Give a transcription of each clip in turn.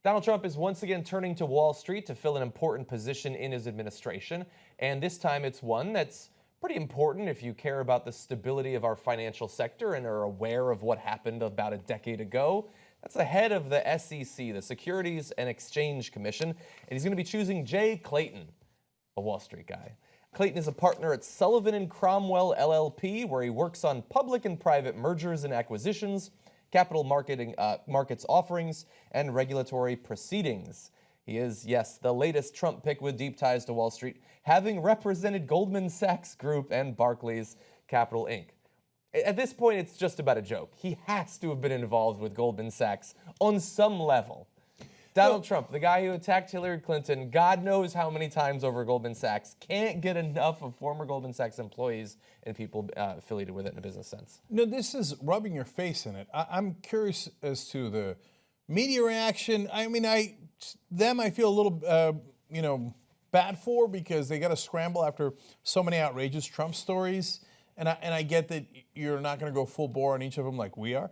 Donald Trump is once again turning to Wall Street to fill an important position in his administration, and this time it's one that's pretty important if you care about the stability of our financial sector and are aware of what happened about a decade ago. That's the head of the SEC, the Securities and Exchange Commission, and he's going to be choosing Jay Clayton, a Wall Street guy. Clayton is a partner at Sullivan Cromwell, LLP, where he works on public and private mergers and acquisitions, capital markets offerings, and regulatory proceedings. He is, yes, the latest Trump pick with deep ties to Wall Street, having represented Goldman Sachs Group and Barclays Capital Inc. At this point, it's just about a joke. He has to have been involved with Goldman Sachs on some level. Donald Trump, the guy who attacked Hillary Clinton, God knows how many times over Goldman Sachs, can't get enough of former Goldman Sachs employees and people affiliated with it in a business sense. No, this is rubbing your face in it. I'm curious as to the media reaction. I mean, I feel a little, bad for because they got to scramble after so many outrageous Trump stories. And I get that you're not going to go full bore on each of them like we are.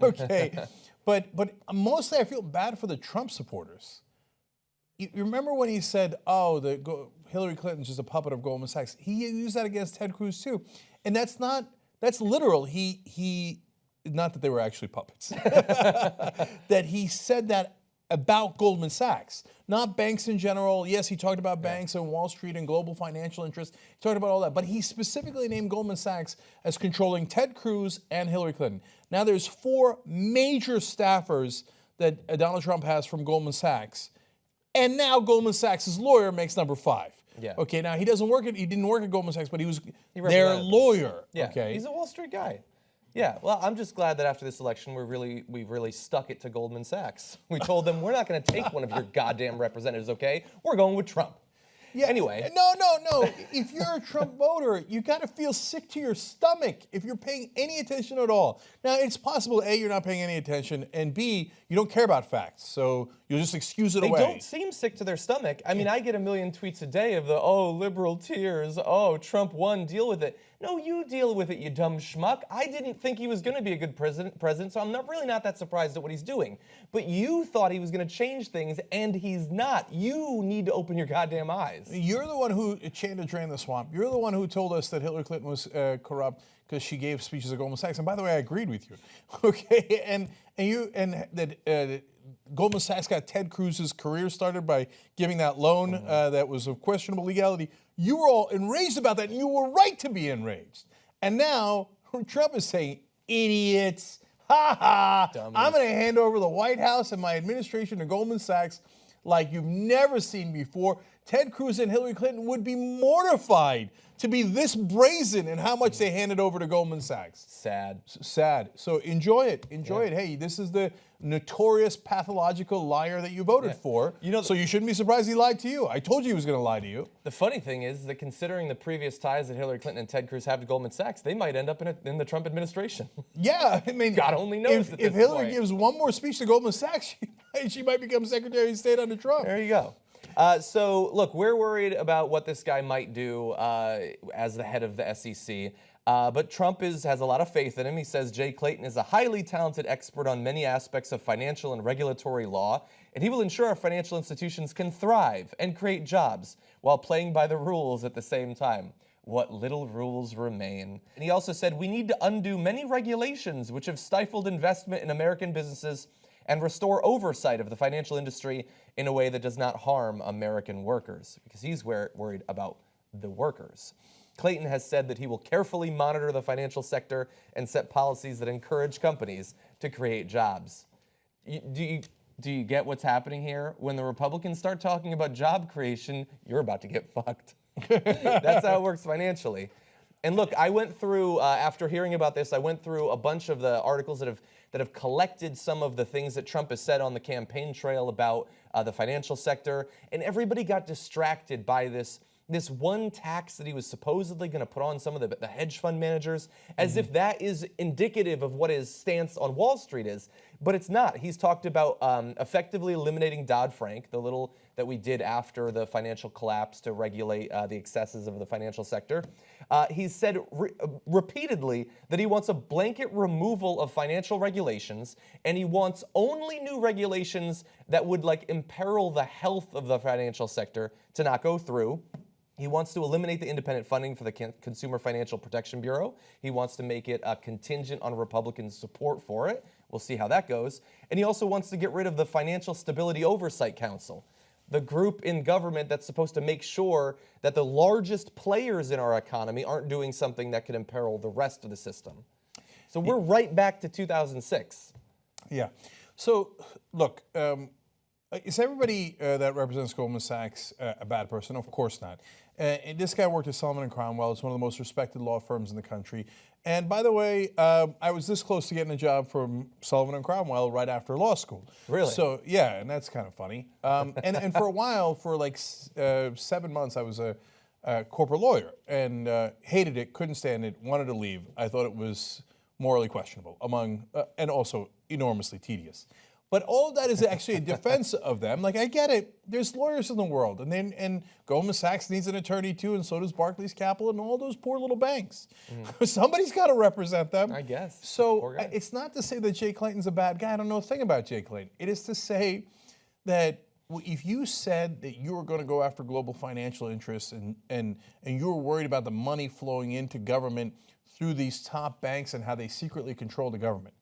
Okay. But mostly I feel bad for the Trump supporters. You remember when he said, Hillary Clinton's just a puppet of Goldman Sachs? He used that against Ted Cruz too. And that's literal. He not that they were actually puppets. That he said that about Goldman Sachs, not banks in general. Yes, he talked about banks and Wall Street and global financial interests. He talked about all that, but he specifically named Goldman Sachs as controlling Ted Cruz and Hillary Clinton. Now there's 4 major staffers that Donald Trump has from Goldman Sachs, and now Goldman Sachs' lawyer makes number 5. Yeah. Okay, now he didn't work at Goldman Sachs, but he was their lawyer. Yeah. Okay. He's a Wall Street guy. Yeah, well, I'm just glad that after this election, we've really stuck it to Goldman Sachs. We told them, we're not going to take one of your goddamn representatives, okay? We're going with Trump. Yeah. Anyway. No. If you're a Trump voter, you got to feel sick to your stomach if you're paying any attention at all. Now, it's possible, A, you're not paying any attention, and B, you don't care about facts, so you'll just excuse it away. They don't seem sick to their stomach. I mean, I get a million tweets a day of liberal tears, Trump won, deal with it. No, you deal with it, you dumb schmuck. I didn't think he was going to be a good president, so I'm really not that surprised at what he's doing. But you thought he was going to change things, and he's not. You need to open your goddamn eyes. You're the one who chanted drain the swamp. You're the one who told us that Hillary Clinton was corrupt because she gave speeches at Goldman Sachs. And by the way, I agreed with you. Okay, and that Goldman Sachs got Ted Cruz's career started by giving that loan that was of questionable legality. You were all enraged about that, and you were right to be enraged. And now Trump is saying, idiots, ha ha, I'm going to hand over the White House and my administration to Goldman Sachs like you've never seen before. Ted Cruz and Hillary Clinton would be mortified to be this brazen in how much they handed over to Goldman Sachs. Sad. So enjoy it. Enjoy it. Hey, this is the notorious pathological liar that you voted for. So you shouldn't be surprised he lied to you. I told you he was going to lie to you. The funny thing is that considering the previous ties that Hillary Clinton and Ted Cruz have to Goldman Sachs, they might end up in the Trump administration. Yeah, I mean, God only knows. If Hillary gives one more speech to Goldman Sachs, she might become Secretary of State under Trump. There you go. So, look, we're worried about what this guy might do as the head of the SEC. But Trump has a lot of faith in him. He says Jay Clayton is a highly talented expert on many aspects of financial and regulatory law, and he will ensure our financial institutions can thrive and create jobs while playing by the rules at the same time. What little rules remain. And he also said we need to undo many regulations which have stifled investment in American businesses and restore oversight of the financial industry in a way that does not harm American workers, because he's worried about the workers. Clayton has said that he will carefully monitor the financial sector and set policies that encourage companies to create jobs. Do you get what's happening here? When the Republicans start talking about job creation, you're about to get fucked. That's how it works financially. And look, I went through, after hearing about this, I went through a bunch of the articles that have collected some of the things that Trump has said on the campaign trail about the financial sector, and everybody got distracted by this one tax that he was supposedly going to put on some of the hedge fund managers, as if that is indicative of what his stance on Wall Street is. but it's not. He's talked about effectively eliminating Dodd-Frank, the little that we did after the financial collapse to regulate the excesses of the financial sector. He's said repeatedly that he wants a blanket removal of financial regulations, and he wants only new regulations that would imperil the health of the financial sector to not go through. He wants to eliminate the independent funding for the Consumer Financial Protection Bureau. He wants to make it contingent on Republican support for it. We'll see how that goes. And he also wants to get rid of the Financial Stability Oversight Council, the group in government that's supposed to make sure that the largest players in our economy aren't doing something that could imperil the rest of the system. So we're right back to 2006. Yeah. So, look, is everybody that represents Goldman Sachs a bad person? Of course not. And this guy worked at Sullivan Cromwell. It's one of the most respected law firms in the country. And by the way, I was this close to getting a job from Sullivan and Cromwell right after law school. Really? So, yeah, and that's kind of funny. And for a while, for 7 months, I was a corporate lawyer and hated it, couldn't stand it, wanted to leave. I thought it was morally questionable and also enormously tedious. But all of that is actually a defense of them. I get it. There's lawyers in the world, and Goldman Sachs needs an attorney too, and so does Barclays Capital and all those poor little banks. Somebody's got to represent them. I guess. So it's not to say that Jay Clayton's a bad guy. I don't know a thing about Jay Clayton. It is to say that if you said that you were going to go after global financial interests and you were worried about the money flowing into government through these top banks and how they secretly control the government,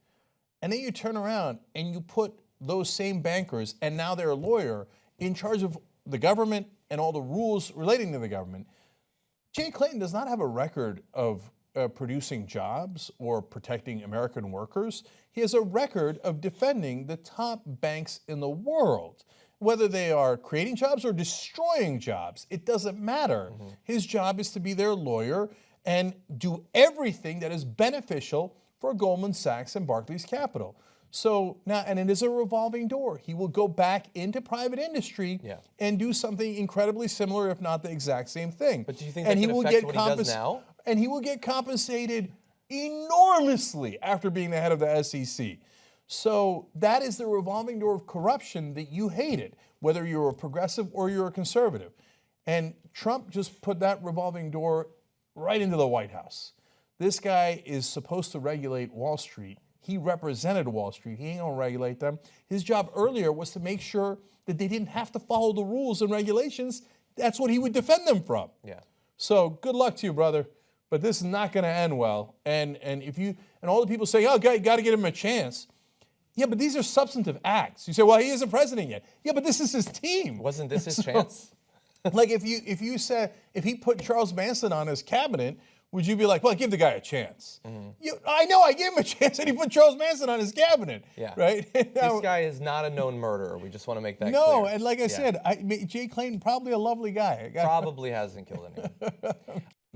and then you turn around and you put those same bankers, and now they're a lawyer, in charge of the government and all the rules relating to the government. Jay Clayton does not have a record of producing jobs or protecting American workers. He has a record of defending the top banks in the world. Whether they are creating jobs or destroying jobs, it doesn't matter. His job is to be their lawyer and do everything that is beneficial for Goldman Sachs and Barclays Capital. So now, and it is a revolving door. He will go back into private industry and do something incredibly similar, if not the exact same thing. But do you think that can affect what he does now? And he will get compensated enormously after being the head of the SEC. So that is the revolving door of corruption that you hated, whether you're a progressive or you're a conservative. And Trump just put that revolving door right into the White House. This guy is supposed to regulate Wall Street. He represented Wall Street. He ain't gonna regulate them. His job earlier was to make sure that they didn't have to follow the rules and regulations. That's what he would defend them from. Yeah. So good luck to you, brother. But this is not gonna end well. And all the people say, oh, you gotta give him a chance. Yeah, but these are substantive acts. You say, well, he isn't president yet. Yeah, but this is his team. Wasn't this his chance? If he put Charles Manson on his cabinet, would you be like, well, give the guy a chance? I know, I gave him a chance, and he put Charles Manson on his cabinet. Yeah. Right? This guy is not a known murderer. We just want to make that clear. No, and like I said, Jay Clayton, probably a lovely guy. Probably hasn't killed anyone.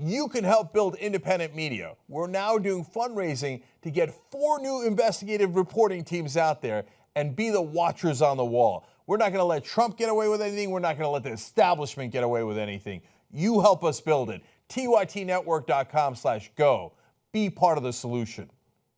You can help build independent media. We're now doing fundraising to get 4 new investigative reporting teams out there and be the watchers on the wall. We're not going to let Trump get away with anything. We're not going to let the establishment get away with anything. You help us build it. TYTnetwork.com/go. Be part of the solution.